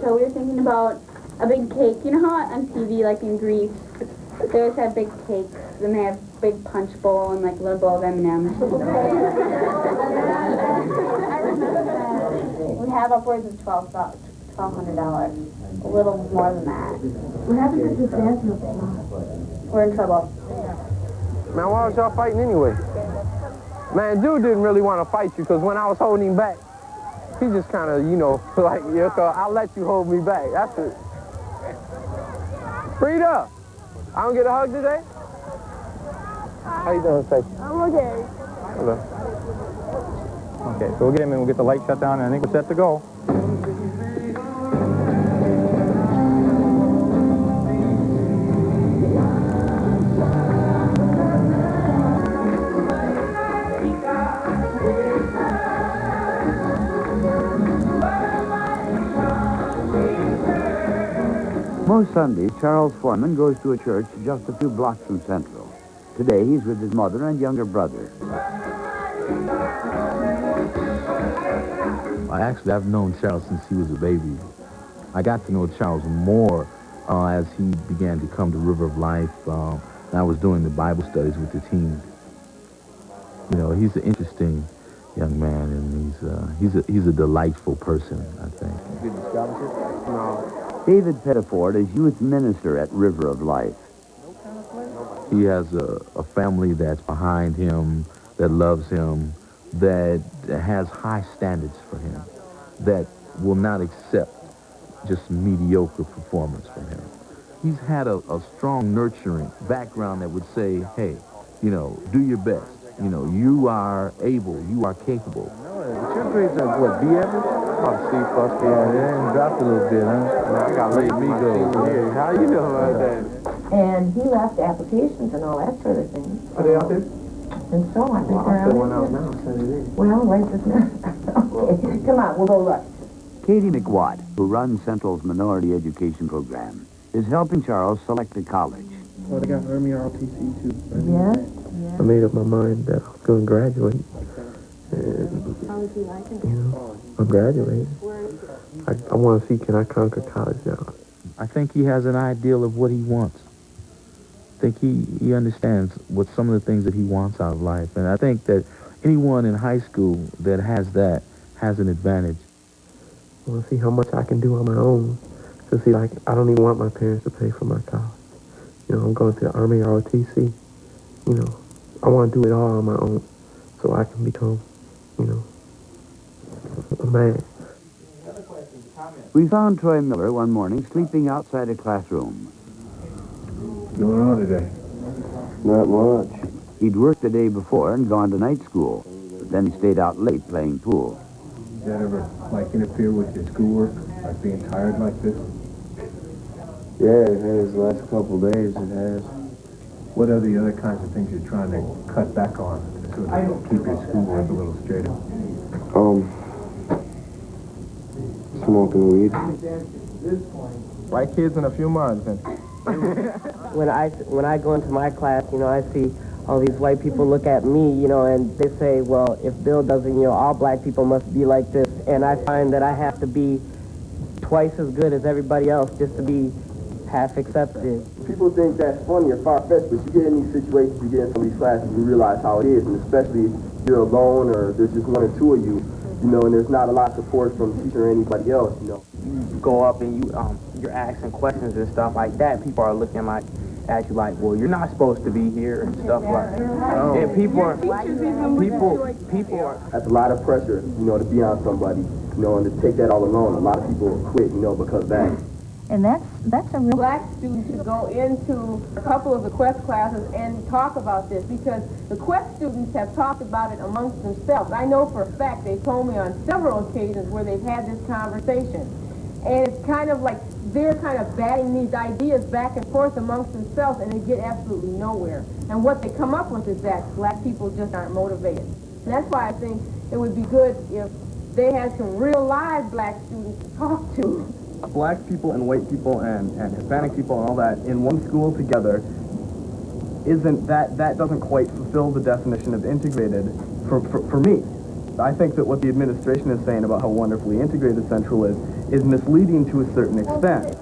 so we were thinking about a big cake. You know how on TV, like in Greece, they always have big cakes, and they have big punch bowl and like a little bowl of M&Ms. We have upwards of $1,200. A little more than that. What happened to this asthma thing? We're in trouble. Man, why was y'all fighting anyway? Man, dude didn't really want to fight you because when I was holding him back, he just kind of, you know, like, I'll let you hold me back. That's it. Frida, I don't get a hug today? How you doing, Faye? I'm okay. Hello. Okay, so we'll get him in, we'll get the light shut down, and I think we're set to go. Most Sundays, Charles Foreman goes to a church just a few blocks from Central. Today, he's with his mother and younger brother. I've known Charles since he was a baby. I got to know Charles more as he began to come to River of Life. And I was doing the Bible studies with the team. You know, he's an interesting young man, and he's a delightful person, I think. Did you scholarship? No. David Pettiford is youth minister at River of Life. He has a family that's behind him, that loves him, that has high standards for him, that will not accept just mediocre performance from him. He's had a strong nurturing background that would say, hey, you know, do your best. You know, you are able, you are capable. But your grades are what, B average? About C plus. Yeah, they didn't dropped a little bit, huh? I got let me go. Yeah, how you know about that? And he left applications and all that sort of thing. Are they out there? And so I think they're I'll one out out now, send it in. Well, right this minute. Okay, come on, we'll go look. Katie McWatt, who runs Central's minority education program, is helping Charles select a college. Well, they got Army ROTC too. Yes? I made up my mind that I was going to graduate. And, How would you like it? you know, I'm graduating. I want to see, can I conquer college now? I think he has an ideal of what he wants. I think he understands what some of the things that he wants out of life. And I think that anyone in high school that has that has an advantage. I want to see how much I can do on my own. To see, like, I don't even want my parents to pay for my college. You know, I'm going to the Army ROTC. You know, I want to do it all on my own so I can become, you know, a man. We found Troy Miller one morning sleeping outside a classroom. What's going on today? Not much. He'd worked the day before and gone to night school, but then he stayed out late playing pool. Does that ever, like, interfere with your schoolwork? Like being tired like this? Yeah, it has. The last couple of days, it has. What are the other kinds of things you're trying to cut back on to sort of keep your schoolwork a little straighter? Smoking weed. White kids in a few months. When I go into my class, you know, I see all these white people look at me, you know, and they say, well, if Bill doesn't, you know, all black people must be like this. And I find that I have to be twice as good as everybody else just to be half accepted. People think that's funny or far-fetched, but you get in these situations, you get in some of these classes, you realize how it is, and especially if you're alone or there's just one or two of you, you know, and there's not a lot of support from the teacher or anybody else, you know. You go up and you're asking questions and stuff like that. People are looking at you like, well, you're not supposed to be here and stuff like that. And people are. That's a lot of pressure, you know, to be on somebody, you know, and to take that all alone. A lot of people quit, you know, because of that. And that's a real... Black students should go into a couple of the Quest classes and talk about this, because the Quest students have talked about it amongst themselves. I know for a fact they told me on several occasions where they've had this conversation. And it's kind of like they're kind of batting these ideas back and forth amongst themselves, and they get absolutely nowhere. And what they come up with is that black people just aren't motivated. And that's why I think it would be good if they had some real live black students to talk to. Black people and white people and Hispanic people and all that in one school together that doesn't quite fulfill the definition of integrated for me. I think that what the administration is saying about how wonderfully integrated Central is misleading to a certain extent.